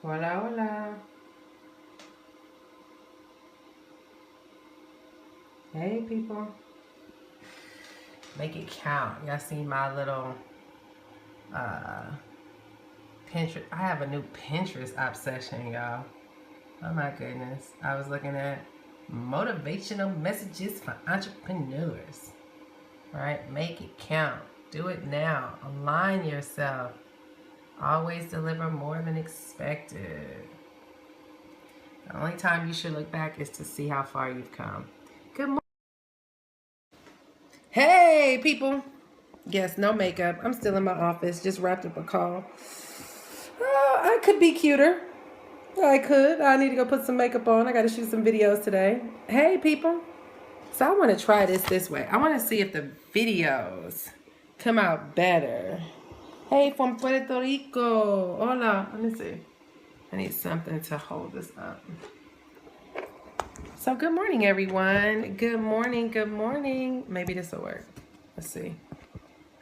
Hola, hola. Hey, people. Make it count. Y'all see my little Pinterest? I have a new Pinterest obsession, y'all. Oh my goodness. I was looking at motivational messages for entrepreneurs. Right? Make it count. Do it now. Align yourself. Always deliver more than expected. The only time you should look back is to see how far you've come. Good morning. Hey, people. Yes, no makeup. I'm still in my office. Just wrapped up a call. I could be cuter. I could. I need to go put some makeup on. I got to shoot some videos today. Hey, people. So I want to try this way. I want to see if the videos come out better. Hey, from Puerto Rico. Hola. Let me see. I need something to hold this up. So good morning, everyone. Good morning. Good morning. Maybe this will work. Let's see.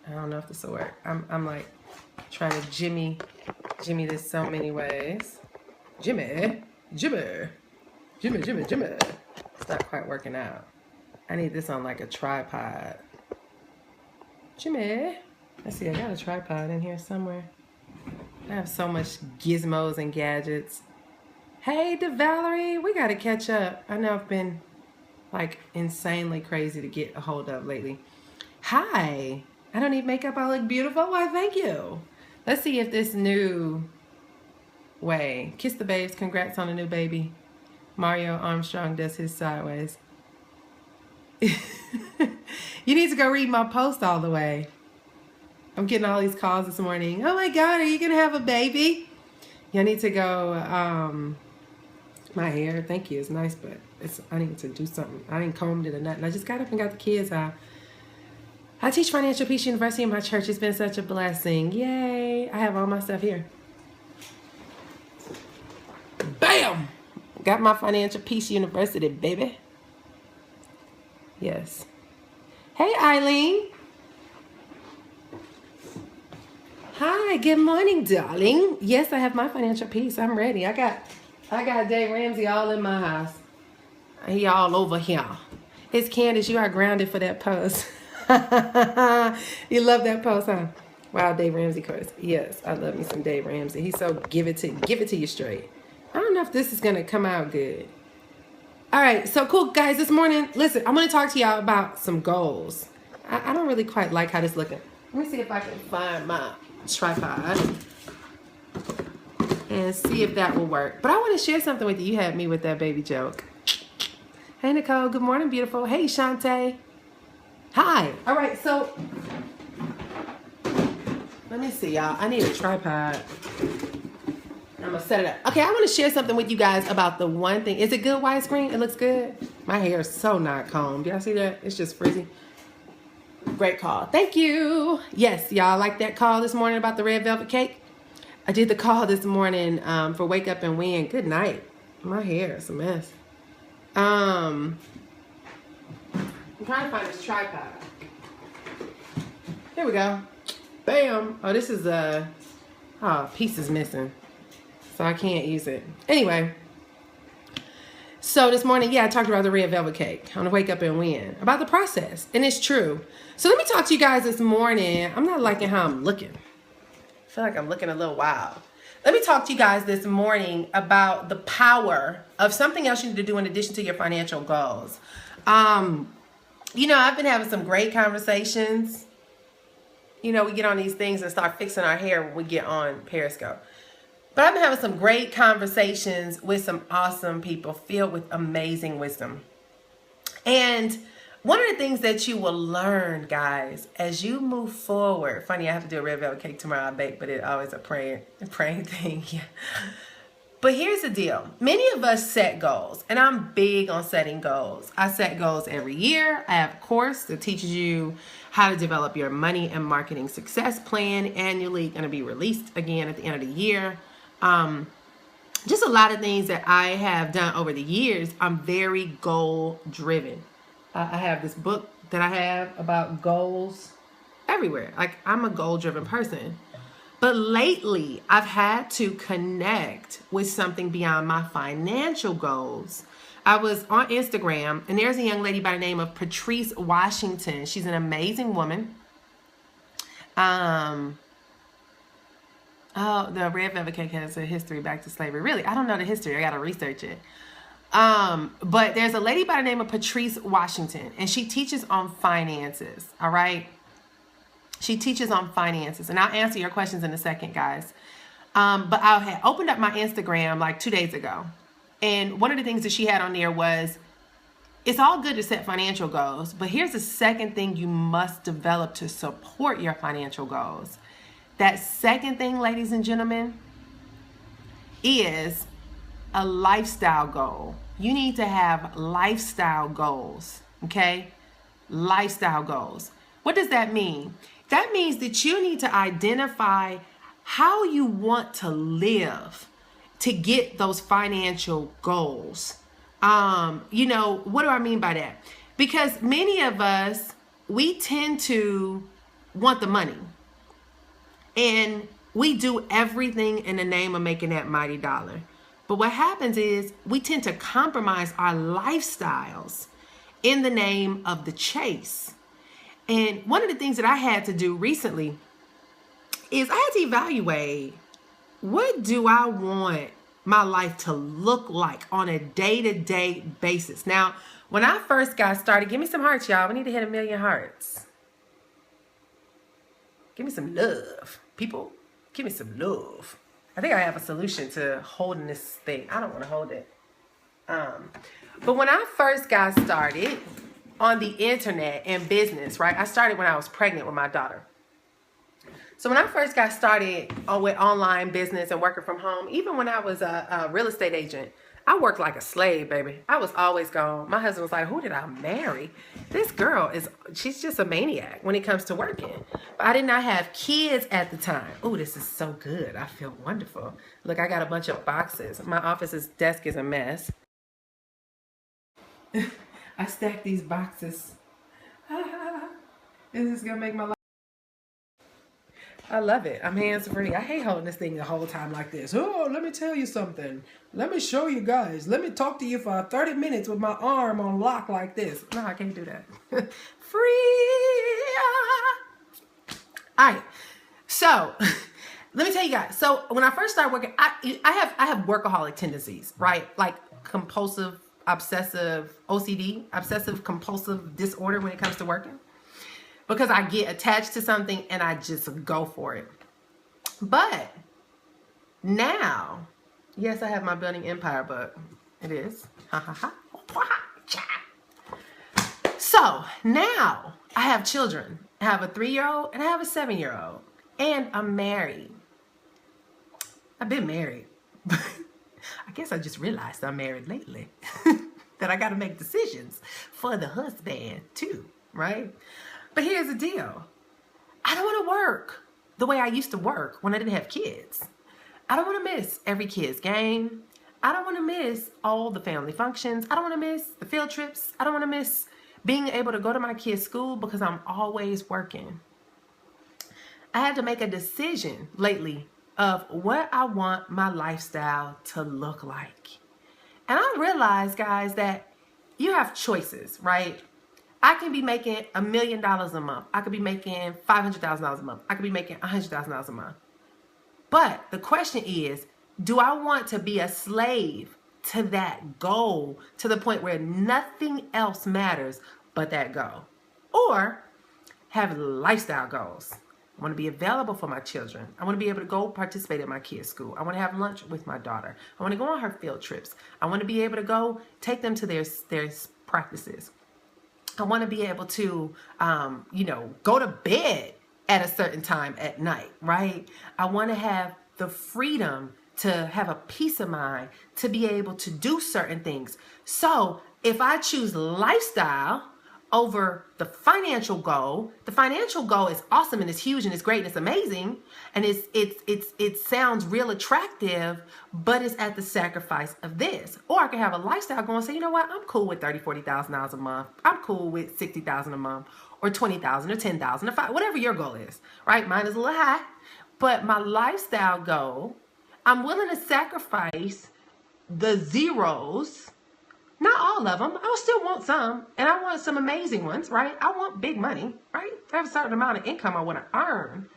I don't know if this will work. I'm like trying to jimmy this so many ways. Jimmy. It's not quite working out. I need this on like a tripod. Jimmy. Let's see, I got a tripod in here somewhere. I have so much gizmos and gadgets. Hey, DeValerie, we got to catch up. I know I've been like insanely crazy to get a hold of lately. Hi. I don't need makeup. I look beautiful. Why, thank you. Let's see if this new way. Kiss the babes. Congrats on a new baby. Mario Armstrong does his sideways. You need to go read my post all the way. I'm getting all these calls this morning. Oh my God, are you going to have a baby? You need to go, my hair, thank you, it's nice, but I need to do something. I ain't combed it or nothing. I just got up and got the kids out. I teach Financial Peace University in my church. It's been such a blessing. Yay. I have all my stuff here. Bam! Got my Financial Peace University, baby. Yes. Hey, Eileen. Hi, good morning, darling. Yes, I have my Financial Peace. I'm ready. I got Dave Ramsey all in my house. He all over here. It's Candace, you are grounded for that post. You love that post, huh? Wow, Dave Ramsey course. Yes, I love me some Dave Ramsey. He's so give it to you straight. I don't know if this is gonna come out good. All right, so cool, guys. This morning, listen, I'm gonna talk to y'all about some goals. I don't really quite like how this looking. Let me see if I can find my tripod and see if that will work. But I want to share something with you. You had me with that baby joke. Hey, Nicole. Good morning, beautiful. Hey, Shantae. Hi. All right, so let me see, y'all. I need a tripod. I'm going to set it up. Okay, I want to share something with you guys about the one thing. Is it good widescreen? It looks good. My hair is so not combed. Y'all see that? It's just frizzy. Great call. Thank you. Yes, y'all like that call this morning about the red velvet cake? I did the call this morning for Wake Up and Win. Good night. My hair is a mess. I'm trying to find this tripod. Here we go. Bam. Oh, this is piece is missing. So I can't use it. Anyway. So this morning, I talked about the red velvet cake on the Wake Up and Win, about the process, and it's true. So let me talk to you guys this morning. I'm not liking how I'm looking. I feel like I'm looking a little wild. Let me talk to you guys this morning about the power of something else you need to do in addition to your financial goals. You know, I've been having some great conversations. You know, we get on these things and start fixing our hair when we get on Periscope. But I've been having some great conversations with some awesome people filled with amazing wisdom. And one of the things that you will learn, guys, as you move forward, funny, I have to do a red velvet cake tomorrow, I bake, but it's always a praying thing. Yeah. But here's the deal. Many of us set goals, and I'm big on setting goals. I set goals every year. I have a course that teaches you how to develop your money and marketing success plan annually. Going to be released again at the end of the year. Just a lot of things that I have done over the years. I'm very goal driven. I have this book that I have about goals everywhere. Like, I'm a goal driven person. But lately, I've had to connect with something beyond my financial goals. I was on Instagram, and there's a young lady by the name of Patrice Washington. She's an amazing woman. Oh, the red velvet cake has a history back to slavery. Really, I don't know the history. I got to research it. But there's a lady by the name of Patrice Washington, and she teaches on finances. All right. She teaches on finances, and I'll answer your questions in a second, guys. But I had opened up my Instagram like 2 days ago, and one of the things that she had on there was, it's all good to set financial goals, but here's the second thing you must develop to support your financial goals. That second thing, ladies and gentlemen, is a lifestyle goal. You need to have lifestyle goals, okay? Lifestyle goals. What does that mean? That means that you need to identify how you want to live to get those financial goals. What do I mean by that? Because many of us, we tend to want the money. And we do everything in the name of making that mighty dollar. But what happens is we tend to compromise our lifestyles in the name of the chase. And one of the things that I had to do recently is I had to evaluate, what do I want my life to look like on a day-to-day basis? Now, when I first got started, give me some hearts, y'all. We need to hit 1 million hearts. Give me some love. People, give me some love. I think I have a solution to holding this thing. I don't want to hold it. But when I first got started on the internet and business, right? I started when I was pregnant with my daughter. So when I first got started with online business and working from home, even when I was a real estate agent, I worked like a slave, baby. I was always gone. My husband was like, who did I marry? This girl she's just a maniac when it comes to working. But I did not have kids at the time. Oh, this is so good. I feel wonderful. Look, I got a bunch of boxes. My office's desk is a mess. I stacked these boxes. This is going to make my life. I love it. I'm hands-free. I hate holding this thing the whole time like this. Oh, let me tell you something. Let me show you guys. Let me talk to you for 30 minutes with my arm on lock like this. No, I can't do that. Free. All right. So, let me tell you guys. So, when I first started working, I have workaholic tendencies, right? Like compulsive, obsessive, OCD, obsessive compulsive disorder when it comes to working. Because I get attached to something and I just go for it. But now, yes, I have my building empire, but it is. So now I have children. I have a 3-year-old and I have a 7-year-old. And I'm married. I've been married. I guess I just realized I'm married lately. That I got to make decisions for the husband too, right? But here's the deal. I don't want to work the way I used to work when I didn't have kids. I don't want to miss every kid's game. I don't want to miss all the family functions. I don't want to miss the field trips. I don't want to miss being able to go to my kids' school because I'm always working. I had to make a decision lately of what I want my lifestyle to look like. And I realized, guys, that you have choices, right? I can be making $1 million a month. I could be making $500,000 a month. I could be making $100,000 a month. But the question is, do I want to be a slave to that goal to the point where nothing else matters but that goal? Or have lifestyle goals. I want to be available for my children. I want to be able to go participate in my kids' school. I want to have lunch with my daughter. I want to go on her field trips. I want to be able to go take them to their practices. I want to be able to, go to bed at a certain time at night, right? I want to have the freedom to have a peace of mind, to be able to do certain things. So if I choose lifestyle over the financial goal is awesome and it's huge and it's great and it's amazing and it sounds real attractive, but it's at the sacrifice of this. Or I can have a lifestyle going and say, you know what, I'm cool with $30,000, $40,000 a month. I'm cool with $60,000 a month, or $20,000 or $10,000 or $5,000, whatever your goal is, right? Mine is a little high, But my lifestyle goal, I'm willing to sacrifice the zeros. Not all of them. I still want some, and I want some amazing ones, right? I want big money, right? I have a certain amount of income I want to earn,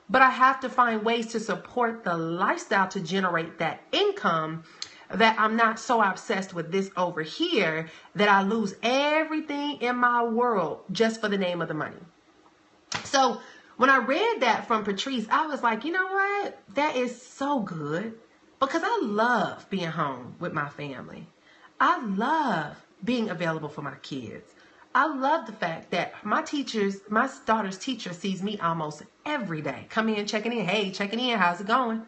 but I have to find ways to support the lifestyle to generate that income, that I'm not so obsessed with this over here that I lose everything in my world just for the name of the money. So when I read that from Patrice, I was like, you know what? That is so good, because I love being home with my family. I love being available for my kids. I love the fact that my daughter's teacher sees me almost every day. Come in, checking in. Hey, checking in. How's it going?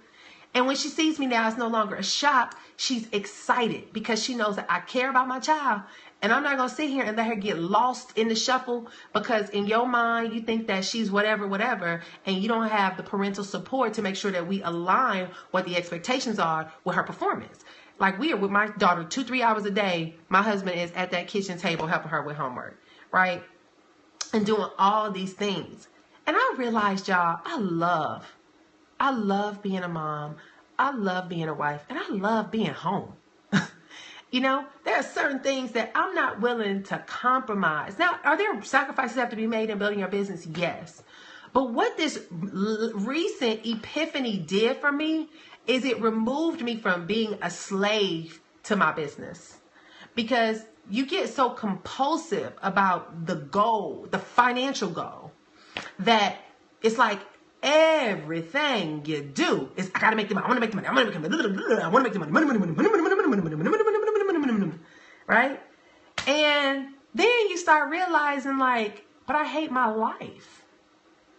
And when she sees me now, it's no longer a shock. She's excited because she knows that I care about my child. And I'm not going to sit here and let her get lost in the shuffle, because in your mind, you think that she's whatever, and you don't have the parental support to make sure that we align what the expectations are with her performance. Like, we are with my daughter 2-3 hours a day. My husband is at that kitchen table helping her with homework, right? And doing all these things. And I realized, y'all, I love being a mom. I love being a wife. And I love being home. You know, there are certain things that I'm not willing to compromise. Now, are there sacrifices that have to be made in building your business? Yes. But what this recent epiphany did for me is it removed me from being a slave to my business. Because you get so compulsive about the goal, the financial goal, that it's like everything you do is, I gotta make the money. I want to make the money. I want to make the money. I want to make the money. Money. Right? And then you start realizing, like, but I hate my life.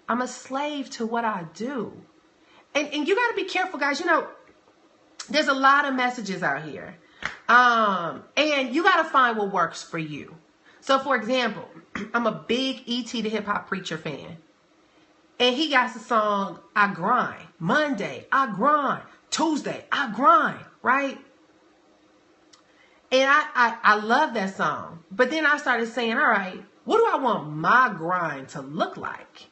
I'm a slave to what I do. And you got to be careful, guys. You know, there's a lot of messages out here. And you got to find what works for you. So, for example, I'm a big E.T. the Hip Hop Preacher fan. And he got the song, I Grind. Monday, I grind. Tuesday, I grind. Right? And I love that song. But then I started saying, all right, what do I want my grind to look like?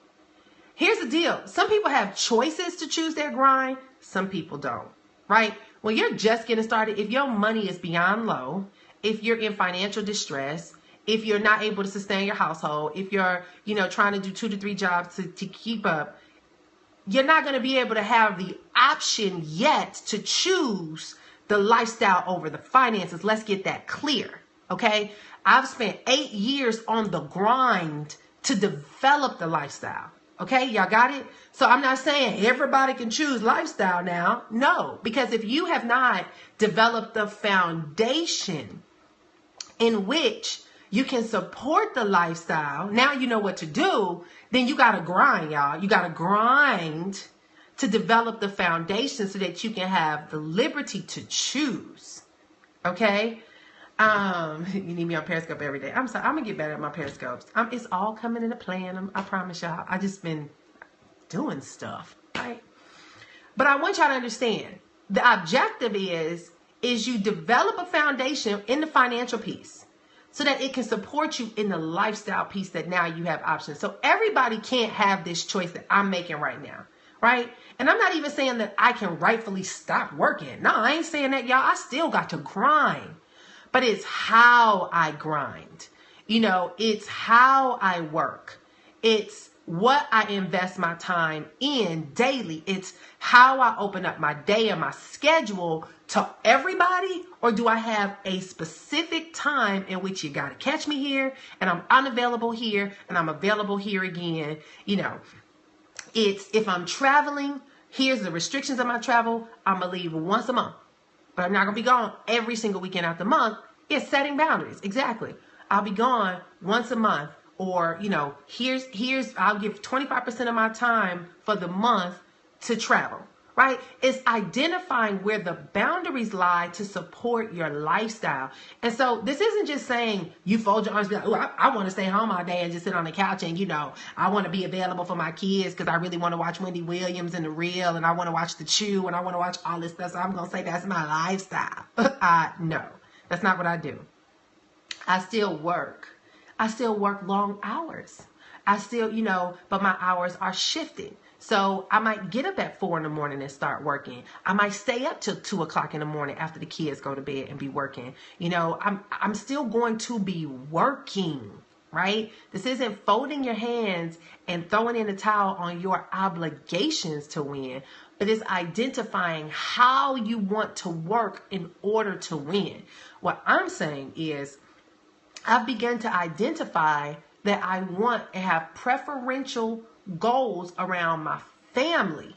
Here's the deal. Some people have choices to choose their grind. Some people don't, right? When you're just getting started, if your money is beyond low, if you're in financial distress, if you're not able to sustain your household, if you're, trying to do 2 to 3 jobs to keep up, you're not going to be able to have the option yet to choose the lifestyle over the finances. Let's get that clear, okay? I've spent 8 years on the grind to develop the lifestyle. Okay, y'all got it? So I'm not saying everybody can choose lifestyle now. No, because if you have not developed the foundation in which you can support the lifestyle, now you know what to do, then you got to grind, y'all. You got to grind to develop the foundation so that you can have the liberty to choose. Okay? You need me on Periscope every day. I'm sorry. I'm going to get better at my Periscopes. It's all coming into plan. I promise y'all. I just been doing stuff, right? But I want y'all to understand, the objective is you develop a foundation in the financial piece so that it can support you in the lifestyle piece that now you have options. So everybody can't have this choice that I'm making right now, right? And I'm not even saying that I can rightfully stop working. No, I ain't saying that, y'all. I still got to grind. But it's how I grind. It's how I work. It's what I invest my time in daily. It's how I open up my day and my schedule to everybody. Or do I have a specific time in which you got to catch me here and I'm unavailable here and I'm available here again? It's if I'm traveling, here's the restrictions of my travel. I'm going to leave once a month. But I'm not going to be gone every single weekend out the month. It's setting boundaries. Exactly. I'll be gone once a month. Or, here's I'll give 25% of my time for the month to travel. Right? It's identifying where the boundaries lie to support your lifestyle. And so this isn't just saying you fold your arms and be like, I want to stay home all day and just sit on the couch and, I want to be available for my kids because I really want to watch Wendy Williams and The Real and I want to watch The Chew and I want to watch all this stuff. So I'm going to say that's my lifestyle. No, that's not what I do. I still work. I still work long hours. I still, but my hours are shifting. So I might get up at 4 in the morning and start working. I might stay up till 2 o'clock in the morning after the kids go to bed and be working. You know, I'm still going to be working, right? This isn't folding your hands and throwing in the towel on your obligations to win, but it's identifying how you want to work in order to win. What I'm saying is I've begun to identify that I want and have preferential goals around my family.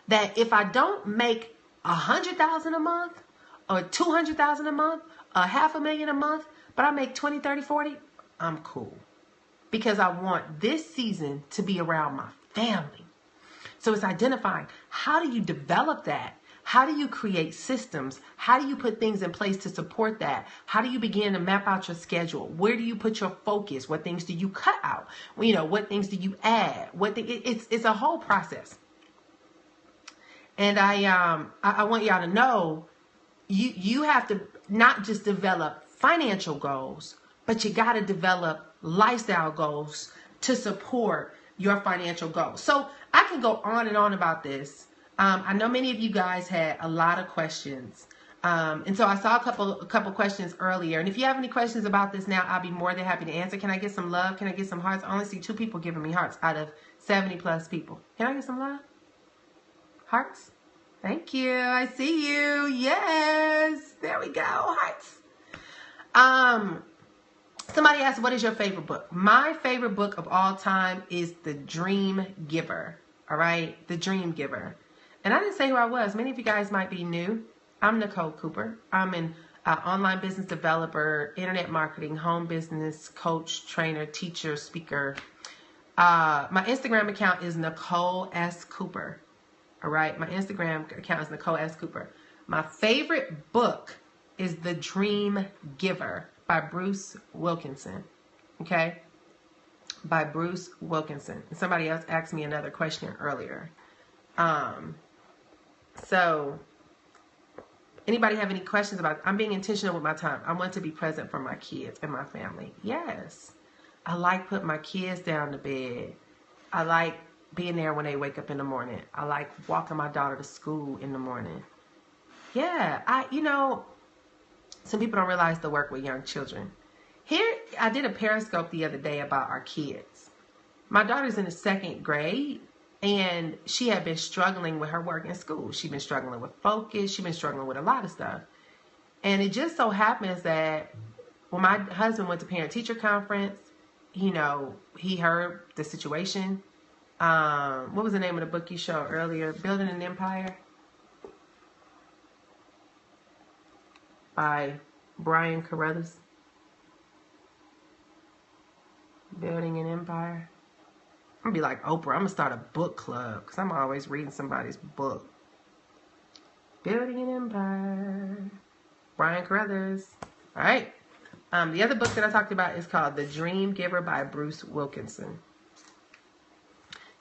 That if I don't make $100,000 a month or $200,000 a month, $500,000 a month, but I make 20, 30, 40, I'm cool. Because I want this season to be around my family. So it's identifying, how do you develop that? How do you create systems? How do you put things in place to support that? How do you begin to map out your schedule? Where do you put your focus? What things do you cut out? You know, what things do you add? It's a whole process. And I want y'all to know, you have to not just develop financial goals, but you got to develop lifestyle goals to support your financial goals. So I can go on and on about this. I know many of you guys had a lot of questions. And so I saw a couple questions earlier. And if you have any questions about this now, I'll be more than happy to answer. Can I get some love? Can I get some hearts? I only see 2 people giving me hearts out of 70 plus people. Can I get some love? Hearts? Thank you. I see you. Yes. There we go. Hearts. Somebody asked, what is your favorite book? My favorite book of all time is The Dream Giver. All right? The Dream Giver. And I didn't say who I was. Many of you guys might be new. I'm Nicole Cooper. I'm an online business developer, internet marketing, home business coach, trainer, teacher, speaker. My Instagram account is Nicole S. Cooper. All right? My Instagram account is Nicole S. Cooper. My favorite book is The Dream Giver by Bruce Wilkinson. Okay? By Bruce Wilkinson. And somebody else asked me another question earlier. So, anybody have any questions about it? I'm being intentional with my time. I want to be present for my kids and my family. Yes. I like putting my kids down to bed. I like being there when they wake up in the morning. I like walking my daughter to school in the morning. Yeah, you know, some people don't realize the work with young children. Here, I did a Periscope the other day about our kids. My daughter's in the 2nd grade. And she had been struggling with her work in school. She'd been struggling with focus. She'd been struggling with a lot of stuff. And it just so happens that when my husband went to parent-teacher conference, you know, he heard the situation. What was the name of the book you showed earlier? Building an Empire? By Brian Carruthers. Building an Empire. I'm going to be like Oprah. I'm going to start a book club because I'm always reading somebody's book. Building an Empire. Brian Carruthers. All right. The other book that I talked about is called The Dream Giver by Bruce Wilkinson.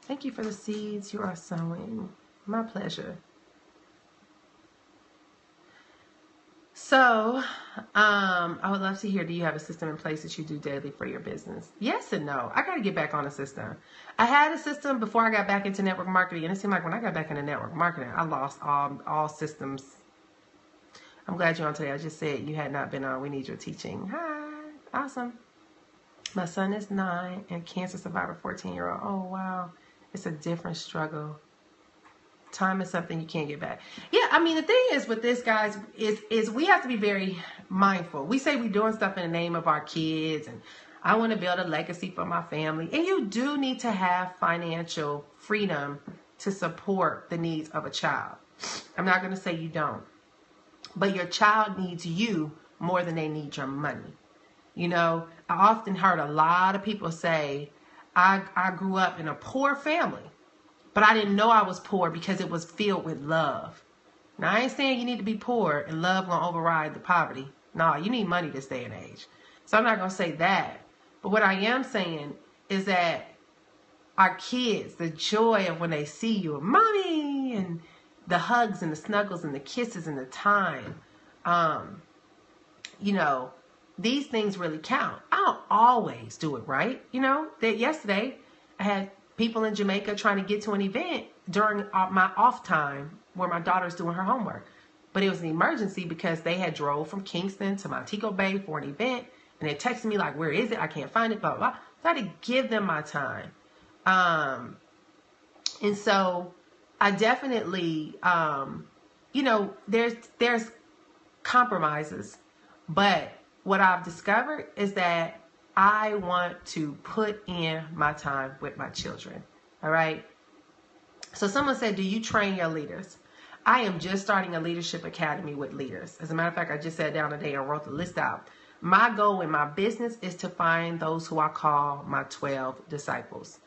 Thank you for the seeds you are sowing. My pleasure. So, I would love to hear, do you have a system in place that you do daily for your business? Yes and no. I got to get back on a system. I had a system before I got back into network marketing, and it seemed like when I got back into network marketing, I lost all systems. I'm glad you're on today. I just said you had not been on. We need your teaching. Hi. Awesome. My son is 9 and cancer survivor, 14-year-old. Oh, wow. It's a different struggle. Time is something you can't get back. Yeah, I mean, the thing is with this, guys, is we have to be very mindful. We say we're doing stuff in the name of our kids, and I want to build a legacy for my family. And you do need to have financial freedom to support the needs of a child. I'm not going to say you don't. But your child needs you more than they need your money. You know, I often heard a lot of people say, I grew up in a poor family. But I didn't know I was poor because it was filled with love. Now, I ain't saying you need to be poor and love going to override the poverty. No, you need money this day and age. So I'm not going to say that. But what I am saying is that our kids, the joy of when they see you, mommy, and the hugs and the snuggles and the kisses and the time, you know, these things really count. I don't always do it right. You know, that yesterday I had people in Jamaica trying to get to an event during my off time where my daughter's doing her homework. But it was an emergency because they had drove from Kingston to Montego Bay for an event. And they texted me like, where is it? I can't find it, blah, blah, blah. So I had to give them my time. And so I definitely, you know, there's compromises. But what I've discovered is that I want to put in my time with my children. All right. So someone said, do you train your leaders? I am just starting a leadership academy with leaders. As a matter of fact, I just sat down today and wrote the list out. My goal in my business is to find those who I call my 12 disciples.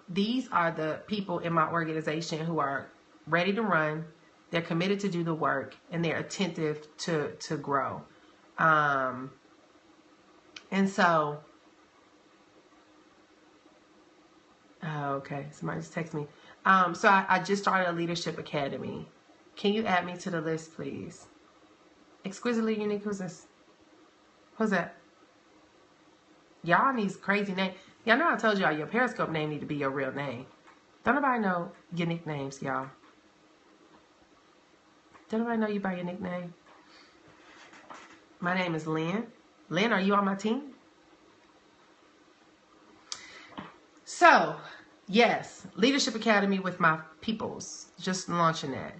These are the people in my organization who are ready to run. They're committed to do the work, and they're attentive to grow. And so, okay, somebody just texted me. So I just started a leadership academy. Can you add me to the list, please? Exquisitely Unique, who's this? Who's that? Y'all need crazy name. Y'all know I told y'all your Periscope name need to be your real name. Don't nobody know your nicknames, y'all. Don't nobody know you by your nickname? My name is Lynn. Lynn, are you on my team? So, yes, Leadership Academy with my peoples. Just launching that.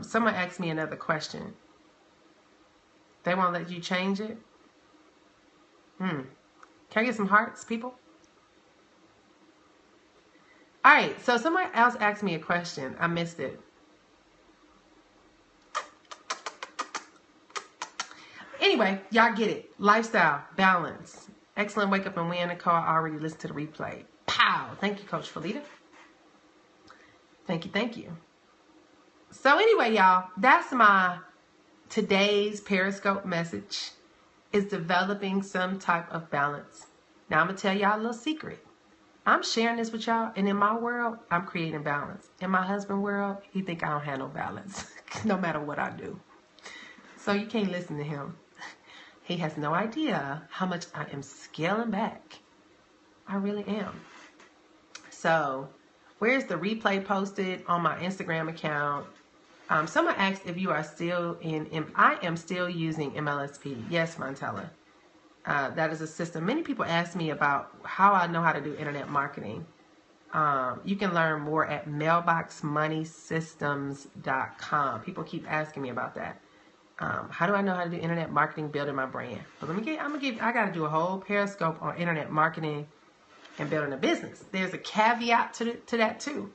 Someone asked me another question. They won't let you change it? Can I get some hearts, people? All right, so somebody else asked me a question. I missed it. Anyway, y'all get it. Lifestyle, balance. Excellent wake up and win. Nicole, I already listened to the replay. Pow. Thank you, Coach Felita. Thank you, thank you. So anyway, y'all, that's my today's Periscope message, is developing some type of balance. Now, I'm going to tell y'all a little secret. I'm sharing this with y'all, and in my world, I'm creating balance. In my husband's world, he think I don't have no balance, no matter what I do. So you can't listen to him. He has no idea how much I am scaling back. I really am. So, where's the replay posted? On my Instagram account. Someone asked if you are still I am still using MLSP. Yes, Montella. That is a system. Many people ask me about how I know how to do internet marketing. You can learn more at mailboxmoneysystems.com. People keep asking me about that. How do I know how to do internet marketing, building my brand? But I got to do a whole Periscope on internet marketing and building a business. There's a caveat to that too.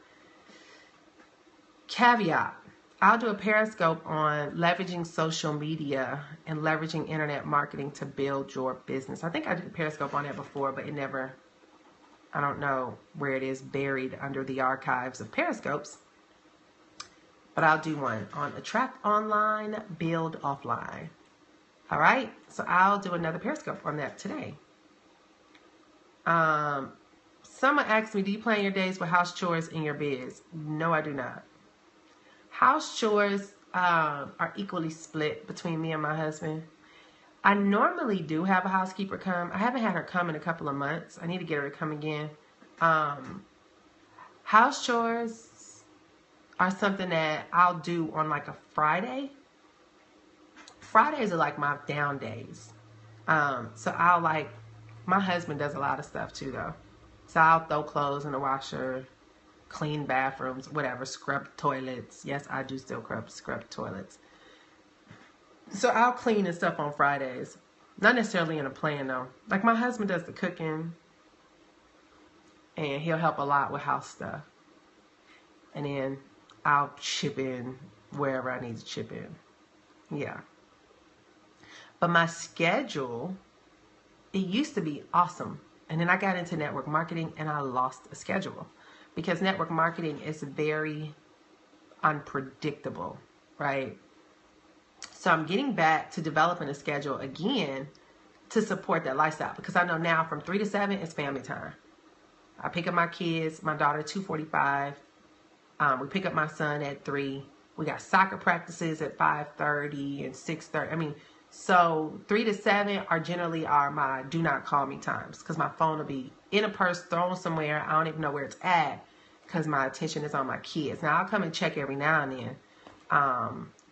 Caveat. I'll do a Periscope on leveraging social media and leveraging internet marketing to build your business. I think I did a Periscope on that before, but I don't know where it is buried under the archives of Periscopes. But I'll do one on attract online, build offline. All right. So I'll do another Periscope on that today. Someone asked me, do you plan your days with house chores in your biz? No, I do not. House chores are equally split between me and my husband. I normally do have a housekeeper come. I haven't had her come in a couple of months. I need to get her to come again. House chores are something that I'll do on like a Friday. Fridays are like my down days. So my husband does a lot of stuff too though. So I'll throw clothes in the washer, clean bathrooms, whatever, scrub toilets. Yes, I do still scrub toilets. So I'll clean and stuff on Fridays. Not necessarily in a plan though. Like my husband does the cooking and he'll help a lot with house stuff. And then I'll chip in wherever I need to chip in. Yeah. But my schedule, it used to be awesome. And then I got into network marketing and I lost a schedule. Because network marketing is very unpredictable, right? So I'm getting back to developing a schedule again to support that lifestyle. Because I know now from 3 to 7, it's family time. I pick up my kids, my daughter at 2:45. We pick up my son at 3. We got soccer practices at 5:30 and 6:30. I mean, So 3 to 7 are generally my do not call me times, because my phone will be in a purse thrown somewhere. I don't even know where it's at because my attention is on my kids. Now I'll come and check every now and then.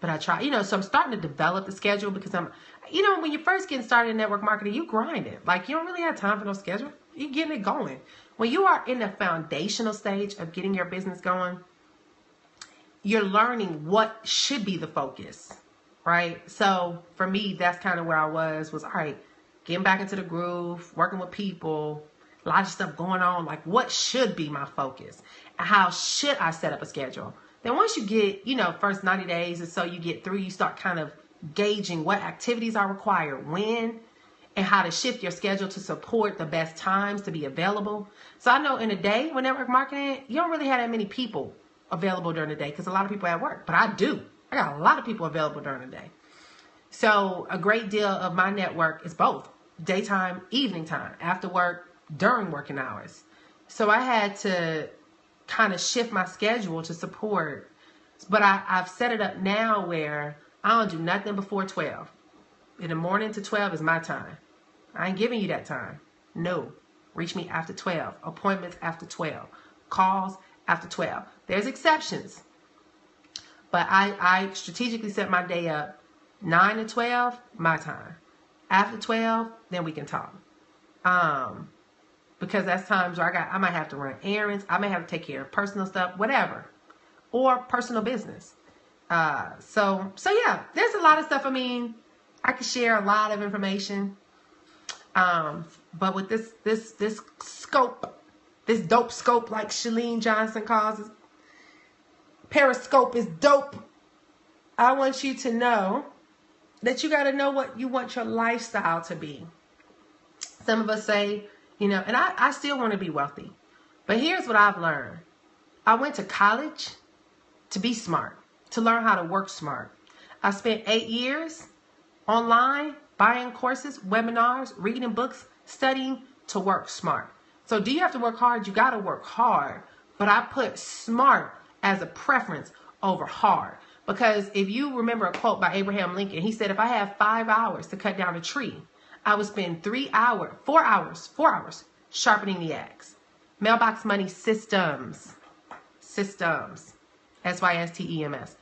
But I try, so I'm starting to develop the schedule, because when you're first getting started in network marketing, you grind it. Like, you don't really have time for no schedule. You're getting it going. When you are in the foundational stage of getting your business going, you're learning what should be the focus, right? So for me, that's kind of where I was all right, getting back into the groove, working with people, a lot of stuff going on. Like, what should be my focus? And how should I set up a schedule? Then once you get, first 90 days or so you get through, you start kind of gauging what activities are required when, and how to shift your schedule to support the best times to be available. So I know in a day with network marketing, you don't really have that many people available during the day, because a lot of people at work. But I do. I got a lot of people available during the day. So a great deal of my network is both daytime, evening time, after work, during working hours. So I had to kind of shift my schedule to support. But I've set it up now where I don't do nothing before 12. In the morning to 12 is my time. I ain't giving you that time. No. Reach me after 12. Appointments after 12. Calls after 12. There's exceptions. But I strategically set my day up 9 to 12, my time. After 12, then we can talk. Because that's times where I might have to run errands. I may have to take care of personal stuff, whatever. Or personal business. So yeah, there's a lot of stuff. I can share a lot of information. But with this scope, this dope scope, like Chalene Johnson calls it, Periscope is dope. I want you to know that you got to know what you want your lifestyle to be. Some of us say, and I still want to be wealthy. But here's what I've learned. I went to college to be smart, to learn how to work smart. I spent 8 years online, buying courses, webinars, reading books, studying to work smart. So do you have to work hard? You got to work hard. But I put smart as a preference over hard. Because if you remember a quote by Abraham Lincoln, he said, if I have 5 hours to cut down a tree, I would spend 4 hours sharpening the axe. Mailbox money systems. Systems. SYSTEMS.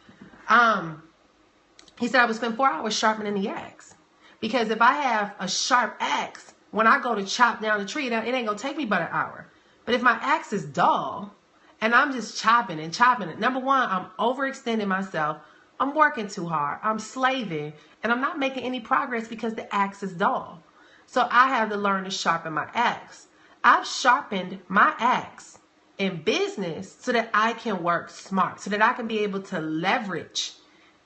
He said I would spend 4 hours sharpening the axe. Because if I have a sharp axe, when I go to chop down the tree, it ain't going to take me but an hour. But if my axe is dull, and I'm just chopping it, number one, I'm overextending myself. I'm working too hard. I'm slaving. And I'm not making any progress because the axe is dull. So I have to learn to sharpen my axe. I've sharpened my axe in business so that I can work smart, so that I can be able to leverage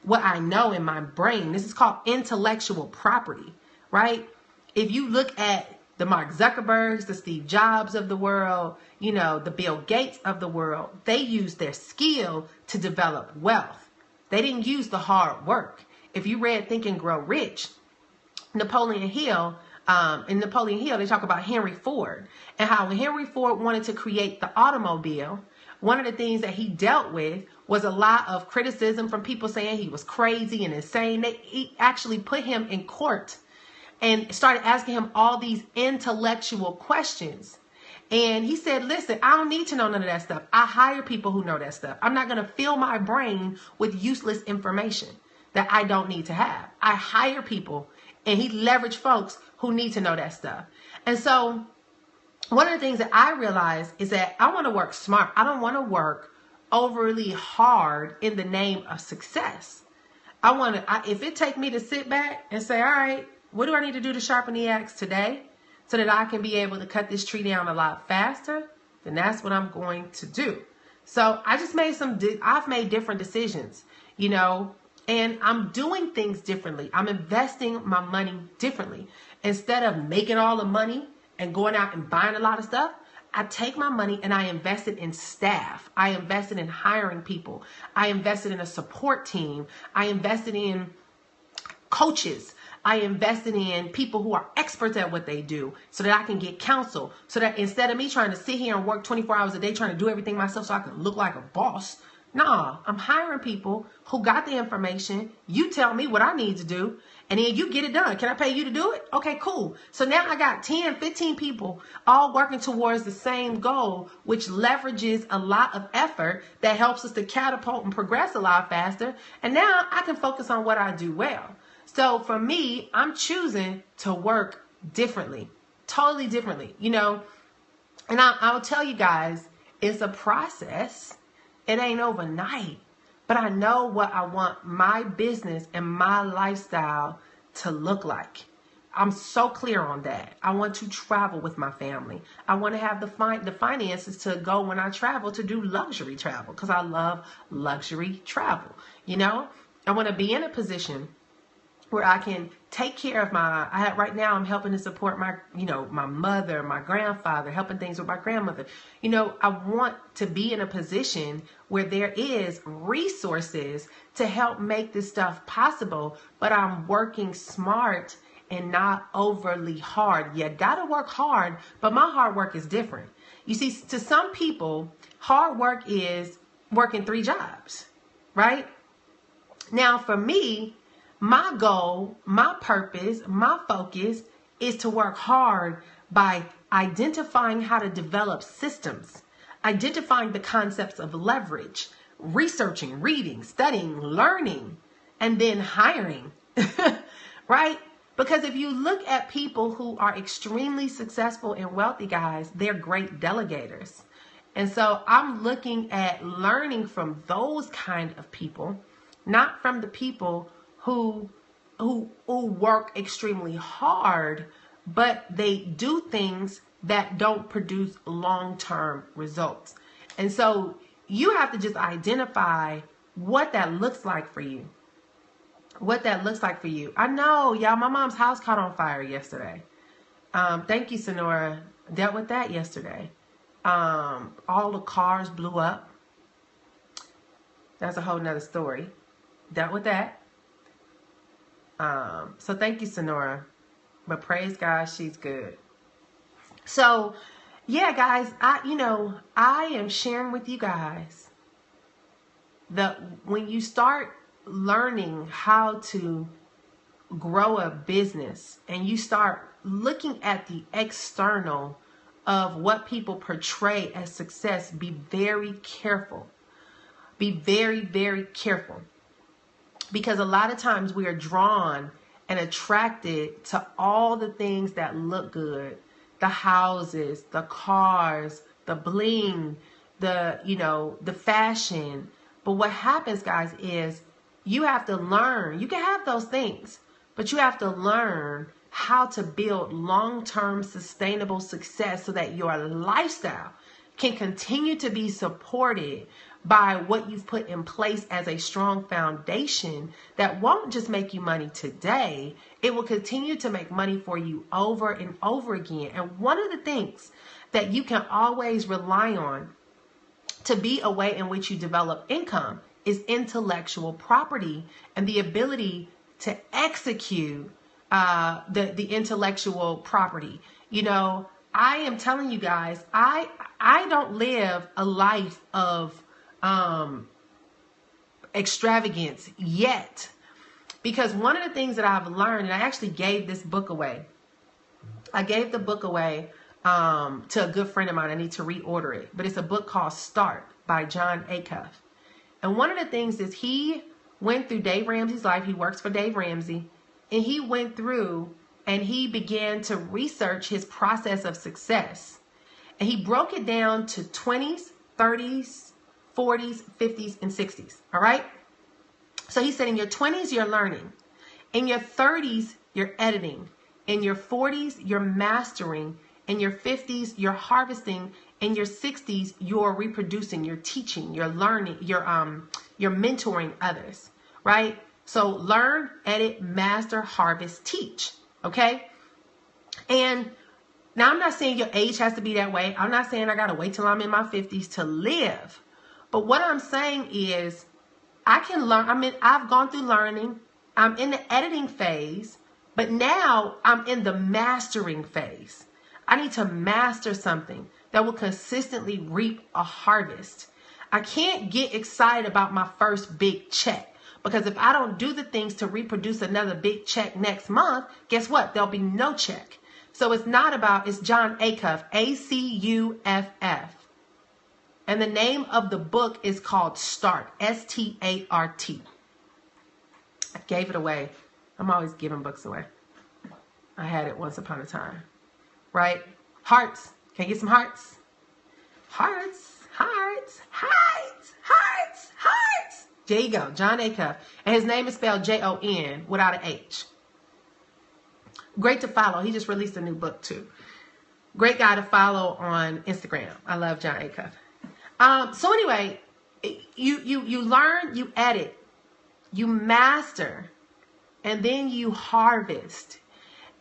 what I know in my brain. This is called intellectual property, right? If you look at the Mark Zuckerbergs, the Steve Jobs of the world, the Bill Gates of the world, they used their skill to develop wealth. They didn't use the hard work. If you read Think and Grow Rich, Napoleon Hill, they talk about Henry Ford and how when Henry Ford wanted to create the automobile, one of the things that he dealt with was a lot of criticism from people saying he was crazy and insane. He actually put him in court and started asking him all these intellectual questions. And he said, listen, I don't need to know none of that stuff. I hire people who know that stuff. I'm not going to fill my brain with useless information that I don't need to have. I hire people, and he leveraged folks who need to know that stuff. And so one of the things that I realized is that I want to work smart. I don't want to work overly hard in the name of success. If it take me to sit back and say, all right, what do I need to do to sharpen the axe today so that I can be able to cut this tree down a lot faster, then that's what I'm going to do. So I just I've made different decisions, and I'm doing things differently. I'm investing my money differently. Instead of making all the money and going out and buying a lot of stuff, I take my money and I invest it in staff. I invested in hiring people. I invested in a support team. I invested in coaches. I invested in people who are experts at what they do so that I can get counsel. So that instead of me trying to sit here and work 24 hours a day trying to do everything myself so I can look like a boss, No, I'm hiring people who got the information. You tell me what I need to do, and then you get it done. Can I pay you to do it? Okay, cool. So now I got 10, 15 people all working towards the same goal, which leverages a lot of effort that helps us to catapult and progress a lot faster. And now I can focus on what I do well. So for me, I'm choosing to work differently, totally differently, you know. And I'll tell you guys, it's a process. It ain't overnight, but I know what I want my business and my lifestyle to look like. I'm so clear on that. I want to travel with my family. I want to have the finances to go when I travel, to do luxury travel, because I love luxury travel. You know, I want to be in a position where I can take care of right now I'm helping to support my mother, my grandfather, helping things with my grandmother. You know, I want to be in a position where there is resources to help make this stuff possible, but I'm working smart and not overly hard. You gotta work hard, but my hard work is different. You see, to some people, hard work is working 3 jobs, right? Now for me, my goal, my purpose, my focus is to work hard by identifying how to develop systems, identifying the concepts of leverage, researching, reading, studying, learning, and then hiring, right? Because if you look at people who are extremely successful and wealthy, guys, they're great delegators. And so I'm looking at learning from those kind of people, not from the people who work extremely hard, but they do things that don't produce long-term results. And so you have to just identify what that looks like for you. What that looks like for you. I know, y'all, my mom's house caught on fire yesterday. Thank you, Sonora. Dealt with that yesterday. All the cars blew up. That's a whole nother story. Dealt with that. So thank you, Sonora. But praise God, she's good. So, yeah, guys, I am sharing with you guys that when you start learning how to grow a business and you start looking at the external of what people portray as success, be very careful. Be very, very careful. Because a lot of times we are drawn and attracted to all the things that look good. The houses, the cars, the bling, the fashion. But what happens, guys, is you have to learn. You can have those things, but you have to learn how to build long-term sustainable success so that your lifestyle can continue to be supported by what you've put in place as a strong foundation that won't just make you money today. It will continue to make money for you over and over again. And one of the things that you can always rely on to be a way in which you develop income is intellectual property and the ability to execute the intellectual property. You know, I am telling you guys, I don't live a life of extravagance yet, because one of the things that I've learned, and I actually gave this book away. I gave the book away to a good friend of mine. I need to reorder it, but it's a book called Start by John Acuff. And one of the things is he went through Dave Ramsey's life. He works for Dave Ramsey, and he went through and he began to research his process of success. And he broke it down to 20s, 30s, 40s, 50s, and 60s. All right. So he said in your 20s, you're learning. In your 30s, you're editing. In your 40s, you're mastering. In your 50s, you're harvesting. In your 60s, you're reproducing, you're teaching, you're learning, you're mentoring others, right? So learn, edit, master, harvest, teach. Okay. And now I'm not saying your age has to be that way. I'm not saying I got to wait till I'm in my 50s to live. But what I'm saying is I can learn. I've gone through learning. I'm in the editing phase, but now I'm in the mastering phase. I need to master something that will consistently reap a harvest. I can't get excited about my first big check, because if I don't do the things to reproduce another big check next month, guess what? There'll be no check. So it's not about, it's Jon Acuff, A-C-U-F-F. And the name of the book is called Start, S-T-A-R-T. I gave it away. I'm always giving books away. I had it once upon a time, right? Hearts. Can I get some hearts? Hearts, hearts, hearts, hearts, hearts. There you go, Jon Acuff. And his name is spelled Jon without an H. Great to follow. He just released a new book too. Great guy to follow on Instagram. I love Jon Acuff. So anyway, you learn, you edit, you master, and then you harvest.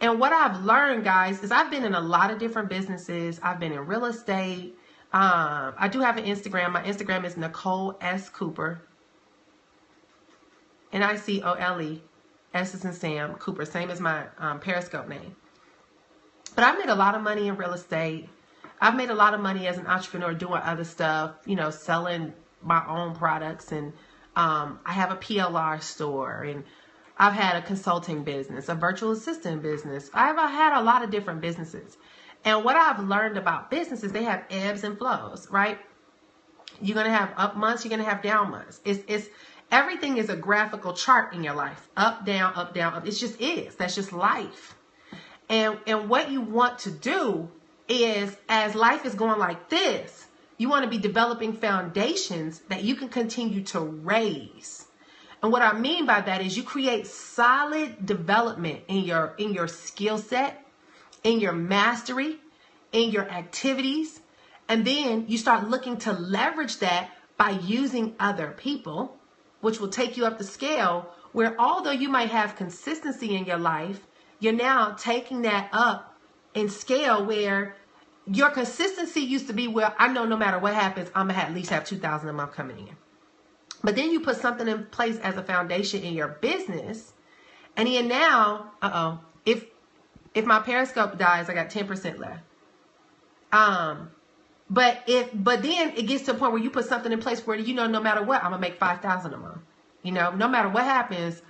And what I've learned, guys, is I've been in a lot of different businesses. I've been in real estate. I do have an Instagram. My Instagram is Nicole S. Cooper. Nicole, S is in Sam, Cooper, same as my Periscope name. But I've made a lot of money in real estate. I've made a lot of money as an entrepreneur doing other stuff, you know, selling my own products. And I have a PLR store, and I've had a consulting business, a virtual assistant business. I've had a lot of different businesses. And what I've learned about businesses, they have ebbs and flows, right? You're going to have up months, you're going to have down months. Everything is a graphical chart in your life. Up, down, up, down, up. It just is. That's just life. And what you want to do is, as life is going like this, you want to be developing foundations that you can continue to raise. And what I mean by that is you create solid development in your skill set, in your mastery, in your activities. And then you start looking to leverage that by using other people, which will take you up the scale, where although you might have consistency in your life, you're now taking that up in scale, where your consistency used to be where I know no matter what happens, I'm going to at least have $2,000 a month coming in. But then you put something in place as a foundation in your business, and then now, if my Periscope dies, I got 10% left. But then it gets to a point where you put something in place where, you know, no matter what, I'm gonna make $5,000 a month. You know, no matter what happens,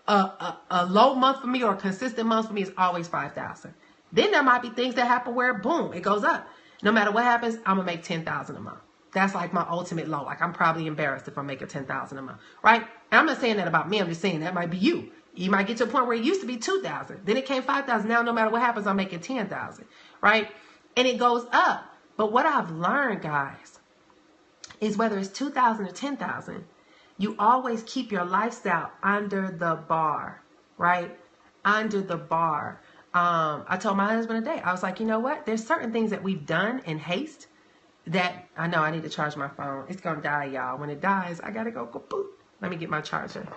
a low month for me or a consistent month for me is always 5,000. Then there might be things that happen where boom, it goes up. No matter what happens, I'm gonna make 10,000 a month. That's like my ultimate low. Like, I'm probably embarrassed if I make a 10,000 a month, right? And I'm not saying that about me. I'm just saying that might be you. You might get to a point where it used to be 2,000, then it came 5,000. Now, no matter what happens, I'm making 10,000, right? And it goes up. But what I've learned, guys, is whether it's 2,000 or 10,000, you always keep your lifestyle under the bar, right? Under the bar. I told my husband today, I was like, you know what? There's certain things that we've done in haste that I know I need to charge my phone. It's going to die, y'all. When it dies, I got to go boop. Let me get my charger.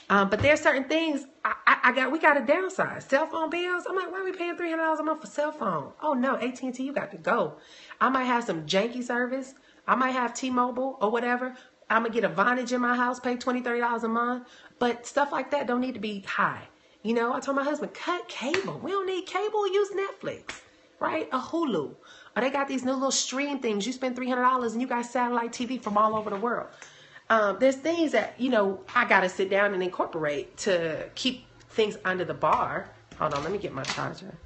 But there's certain things we got to downsize. Cell phone bills. I'm like, why are we paying $300 a month for cell phone? Oh no, AT&T, you got to go. I might have some janky service. I might have T-Mobile or whatever. I'm going to get a Vonage in my house, pay $20, $30 a month. But stuff like that don't need to be high. You know, I told my husband, cut cable. We don't need cable. Use Netflix, right? A Hulu. Or they got these new little stream things. You spend $300 and you got satellite TV from all over the world. There's things that, you know, I got to sit down and incorporate to keep things under the bar. Hold on, let me get my charger.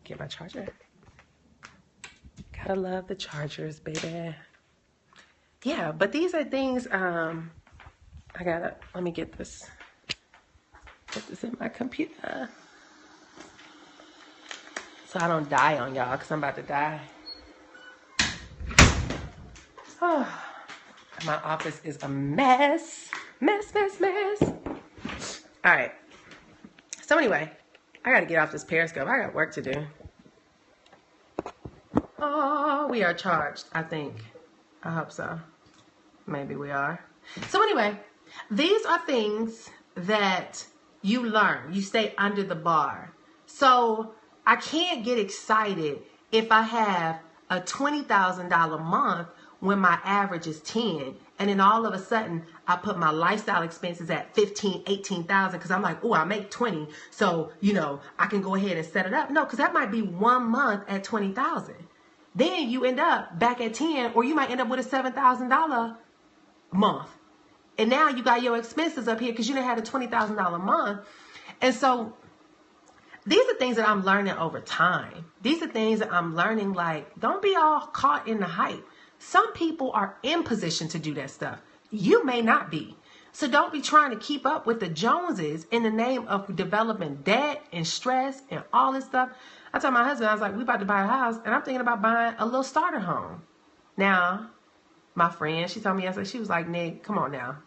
Get my charger. Gotta love the chargers, baby. Yeah, but these are things, let me get this. Put this in my computer. So I don't die on y'all, because I'm about to die. Oh, my office is a mess. Mess. All right. So anyway, I got to get off this Periscope. I got work to do. Oh, we are charged, I think. I hope so. Maybe we are. So anyway, these are things that you learn. You stay under the bar. So I can't get excited if I have a $20,000 month when my average is 10. And then all of a sudden I put my lifestyle expenses at 15, 18,000 because I'm like, oh, I make 20. So, I can go ahead and set it up. No, because that might be 1 month at 20,000. Then you end up back at 10, or you might end up with a $7,000 month. And now you got your expenses up here because you done had a $20,000 month. And so these are things that I'm learning over time. These are things that I'm learning, like, don't be all caught in the hype. Some people are in position to do that stuff. You may not be. So don't be trying to keep up with the Joneses in the name of developing debt and stress and all this stuff. I told my husband, I was like, we about to buy a house, and I'm thinking about buying a little starter home. Now, my friend, she told me yesterday, she was like, Nick, come on now.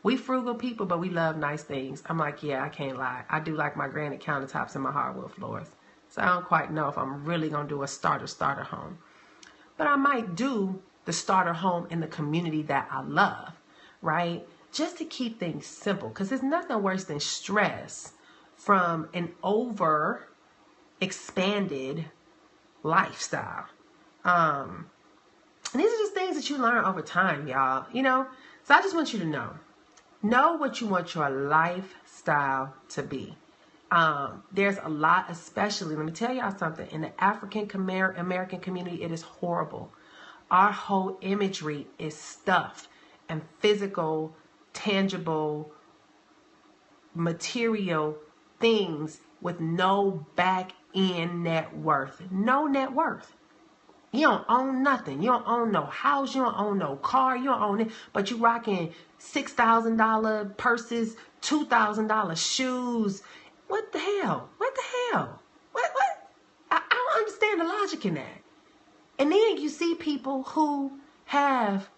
We frugal people, but we love nice things. I'm like, yeah, I can't lie. I do like my granite countertops and my hardwood floors. So I don't quite know if I'm really going to do a starter home. But I might do the starter home in the community that I love, right? Just to keep things simple, because there's nothing worse than stress from an over expanded lifestyle. And these are just things that you learn over time, y'all, So I just want you to know what you want your lifestyle to be. There's a lot, especially, let me tell y'all something, in the African American community, it is horrible. Our whole imagery is stuff and physical, tangible, material things with no back end net worth. No net worth. You don't own nothing. You don't own no house. You don't own no car. You don't own it. But you rocking $6,000 purses, $2,000 shoes. What the hell? What the hell? What? I don't understand the logic in that. And then you see people who have,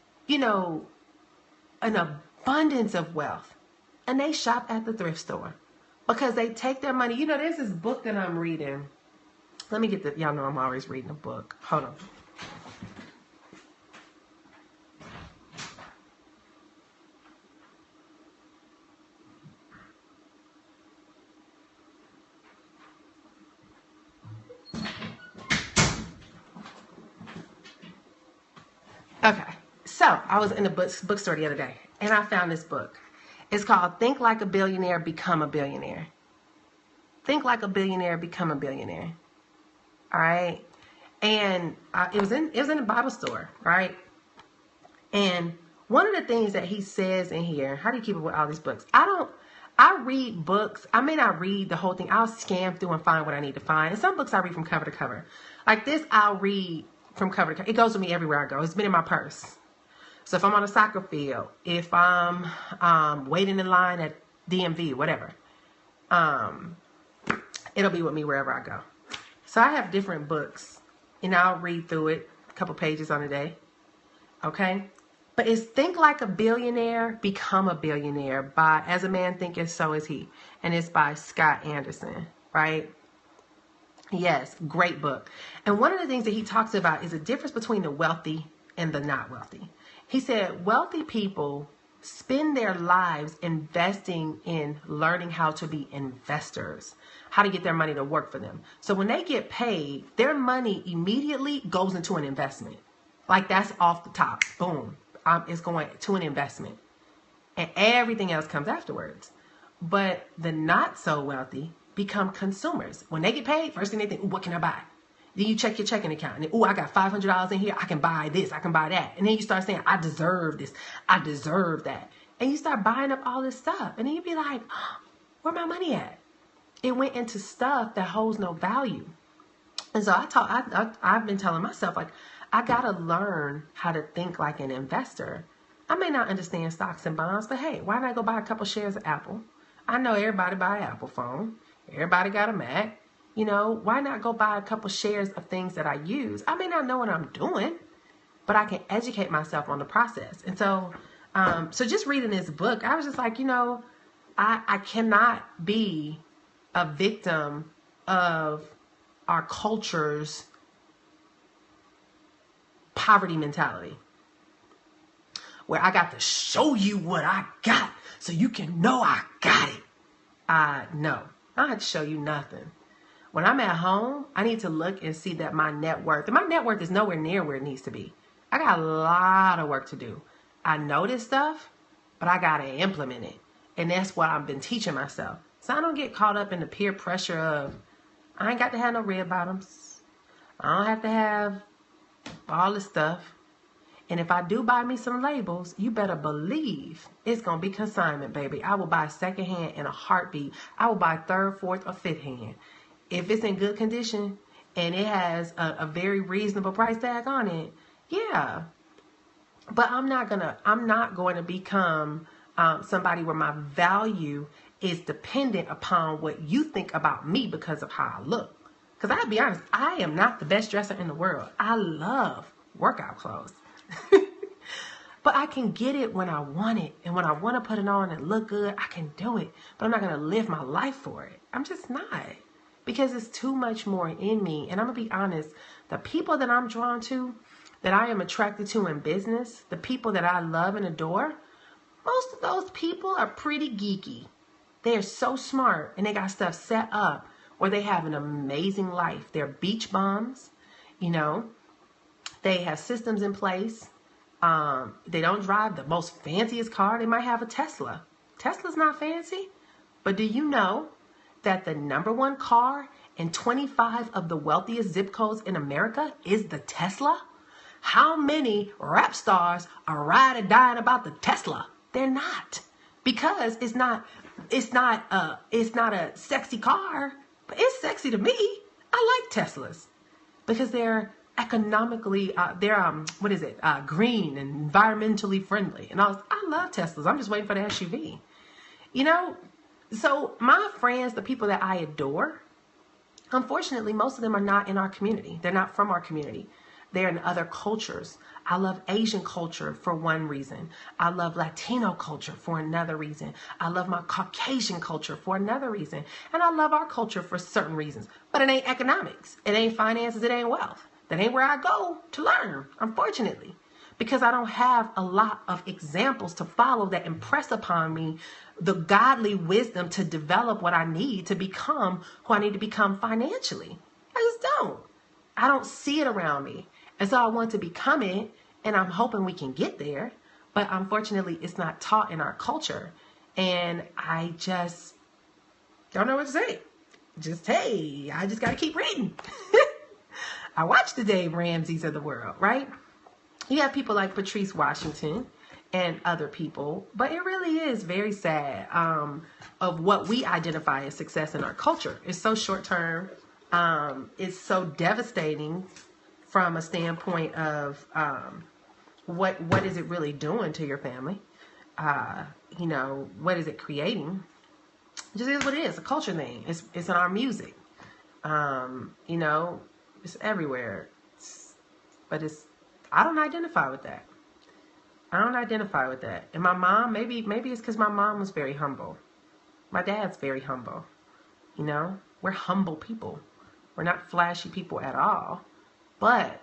an abundance of wealth, and they shop at the thrift store because they take their money. There's this book that I'm reading. Let me get y'all know I'm always reading a book. Hold on. Okay, so I was in a bookstore the other day, and I found this book. It's called Think Like a Billionaire, Become a Billionaire. Think Like a Billionaire, Become a Billionaire. All right, and it was in a Bible store, right? And one of the things that he says in here, how do you keep up with all these books? I read books. I may not read the whole thing. I'll scan through and find what I need to find. And some books I read from cover to cover. Like this, I'll read from cover to cover. It goes with me everywhere I go. It's been in my purse. So if I'm on a soccer field, if I'm waiting in line at DMV, whatever, it'll be with me wherever I go. So I have different books, and I'll read through it, a couple pages on a day. Okay? But it's Think Like a Billionaire, Become a Billionaire by As a Man Thinketh, So Is He. And it's by Scott Anderson, right? Yes, great book. And one of the things that he talks about is the difference between the wealthy and the not wealthy. He said wealthy people spend their lives investing in learning how to be investors, how to get their money to work for them. So when they get paid, their money immediately goes into an investment. Like that's off the top. Boom. It's going to an investment. And everything else comes afterwards. But the not so wealthy become consumers. When they get paid, first thing they think, what can I buy? Then you check your checking account. And I got $500 in here. I can buy this. I can buy that. And then you start saying, I deserve this. I deserve that. And you start buying up all this stuff. And then you be like, oh, where my money at? It went into stuff that holds no value. And so I've been telling myself, like, I got to learn how to think like an investor. I may not understand stocks and bonds, but hey, why not go buy a couple shares of Apple? I know everybody buy an Apple phone. Everybody got a Mac. Why not go buy a couple shares of things that I use? I may not know what I'm doing, but I can educate myself on the process. And so, so just reading this book, I was just like, I cannot be a victim of our culture's poverty mentality, where I got to show you what I got so you can know I got it. No, I don't have to show you nothing. When I'm at home, I need to look and see that my net worth, and my net worth is nowhere near where it needs to be. I got a lot of work to do. I know this stuff, but I got to implement it. And that's what I've been teaching myself. So I don't get caught up in the peer pressure of, I ain't got to have no red bottoms. I don't have to have all this stuff. And if I do buy me some labels, you better believe it's going to be consignment, baby. I will buy secondhand in a heartbeat. I will buy third, fourth, or fifth hand. If it's in good condition and it has a very reasonable price tag on it, yeah. But I'm not going to become somebody where my value is dependent upon what you think about me because of how I look. Because I'll be honest, I am not the best dresser in the world. I love workout clothes. But I can get it when I want it. And when I want to put it on and look good, I can do it. But I'm not going to live my life for it. I'm just not. Because it's too much more in me. And I'm going to be honest, the people that I'm drawn to, that I am attracted to in business, the people that I love and adore, most of those people are pretty geeky. They are so smart and they got stuff set up where they have an amazing life. They're beach bums, you know. They have systems in place. They don't drive the most fanciest car. They might have a Tesla. Tesla's not fancy. But do you know that the #1 car in 25 of the wealthiest zip codes in America is the Tesla? How many rap stars are riding dying about the Tesla? They're not. Because it's not a sexy car, but it's sexy to me. I like Teslas because they're economically, green and environmentally friendly. And I love Teslas. I'm just waiting for the SUV. You know, so my friends, the people that I adore, unfortunately, most of them are not in our community. They're not from our community. They're in other cultures. I love Asian culture for one reason. I love Latino culture for another reason. I love my Caucasian culture for another reason. And I love our culture for certain reasons. But it ain't economics. It ain't finances. It ain't wealth. That ain't where I go to learn, unfortunately. Because I don't have a lot of examples to follow that impress upon me the godly wisdom to develop what I need to become who I need to become financially. I just don't. I don't see it around me. And so I want to become it, and I'm hoping we can get there. But unfortunately, it's not taught in our culture. And I just don't know what to say. I just got to keep reading. I watch the Dave Ramseys of the world, right? You have people like Patrice Washington and other people, but it really is very sad of what we identify as success in our culture. It's so short term. It's so devastating from a standpoint of what is it really doing to your family? What is it creating? It just is what it is, a culture thing. It's in our music. It's everywhere. I don't identify with that. And my mom, maybe it's because my mom was very humble. My dad's very humble. We're humble people. We're not flashy people at all. But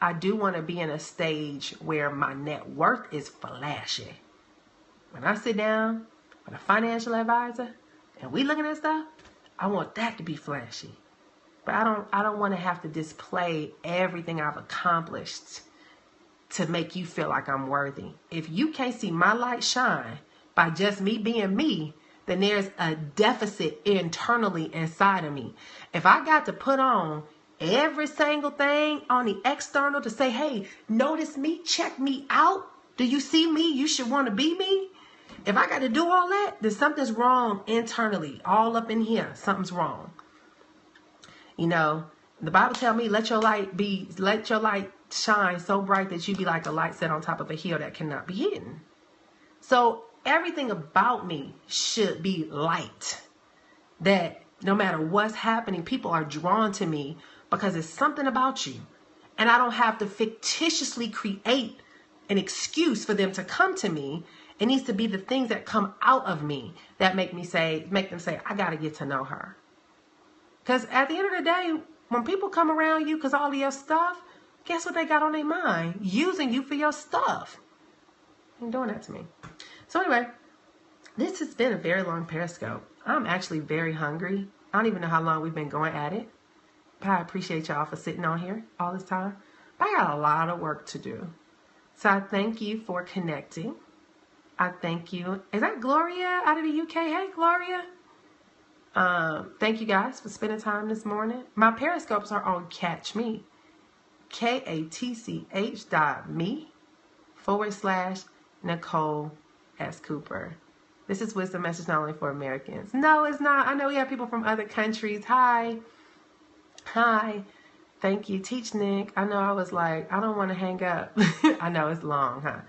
I do want to be in a stage where my net worth is flashy. When I sit down with a financial advisor and we looking at stuff, I want that to be flashy. But I don't want to have to display everything I've accomplished to make you feel like I'm worthy. If you can't see my light shine by just me being me, then there's a deficit internally inside of me. If I got to put on every single thing on the external to say, hey, notice me, check me out. Do you see me? You should want to be me. If I got to do all that, then something's wrong internally. All up in here, something's wrong. The Bible tells me, let your light shine so bright that you be like a light set on top of a hill that cannot be hidden. So everything about me should be light. That no matter what's happening, people are drawn to me because it's something about you. And I don't have to fictitiously create an excuse for them to come to me. It needs to be the things that come out of me that make them say, I got to get to know her. Because at the end of the day, when people come around you because all of your stuff, guess what they got on their mind? Using you for your stuff. Ain't doing that to me. So anyway, this has been a very long Periscope. I'm actually very hungry. I don't even know how long we've been going at it. But I appreciate y'all for sitting on here all this time. I got a lot of work to do. So I thank you for connecting. I thank you. Is that Gloria out of the UK? Hey, Gloria. Thank you guys for spending time this morning. My Periscopes are on Catch Me. KATCH.me/Nicole S. Cooper. This is wisdom message not only for Americans. No, it's not. I know we have people from other countries. Hi. Thank you. Teach Nick. I know I was like, I don't want to hang up. I know it's long, huh?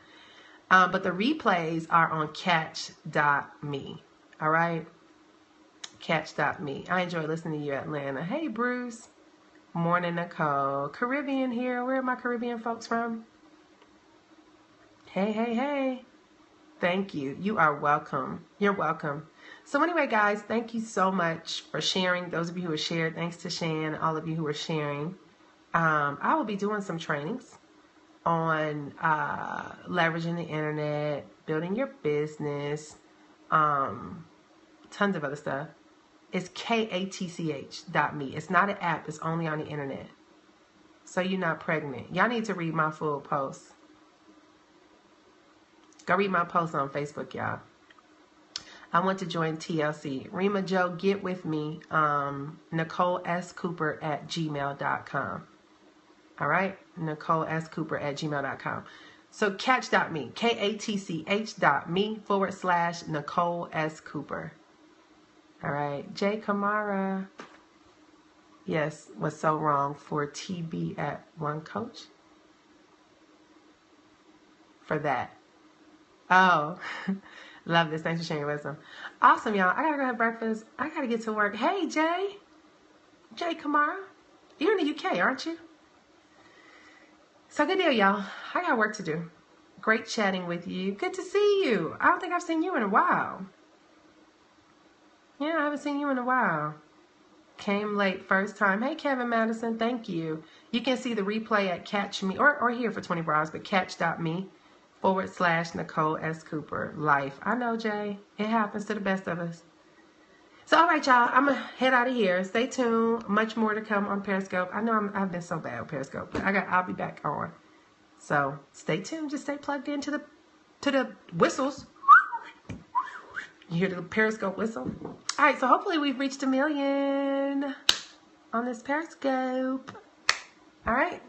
But the replays are on catch.me. All right? Catch.me. I enjoy listening to you, Atlanta. Hey, Bruce. Morning, Nicole. Caribbean here. Where are my Caribbean folks from? Hey. Thank you. You are welcome. You're welcome. So anyway, guys, thank you so much for sharing. Those of you who have shared, thanks to Shan, all of you who are sharing. I will be doing some trainings on leveraging the internet, building your business, tons of other stuff. It's KATCH.me. It's not an app. It's only on the internet. So you're not pregnant. Y'all need to read my full post. Go read my post on Facebook, y'all. I want to join TLC. Rima Joe, get with me. Nicole S. Cooper at gmail.com. All right? Nicole S. Cooper at gmail.com. So catch.me. KATCH.me/Nicole S. Cooper. All right. Jay Kamara. Yes, was so wrong for TB at one coach. For that. Oh, love this. Thanks for sharing your wisdom. Awesome, y'all. I gotta go have breakfast. I gotta get to work. Hey, Jay Kamara. You're in the UK, aren't you? So good deal, y'all. I got work to do. Great chatting with you. Good to see you. I don't think I've seen you in a while. Yeah, I haven't seen you in a while. Came late first time. Hey, Kevin Madison. Thank you. You can see the replay at Catch Me or here for 24 hours, but catch.me/Nicole S. Cooper life. I know, Jay. It happens to the best of us. So, all right, y'all. I'm going to head out of here. Stay tuned. Much more to come on Periscope. I know I've been so bad with Periscope, but I'll be back on. So, stay tuned. Just stay plugged into the whistles. You hear the Periscope whistle? All right, so hopefully we've reached 1 million on this Periscope. All right.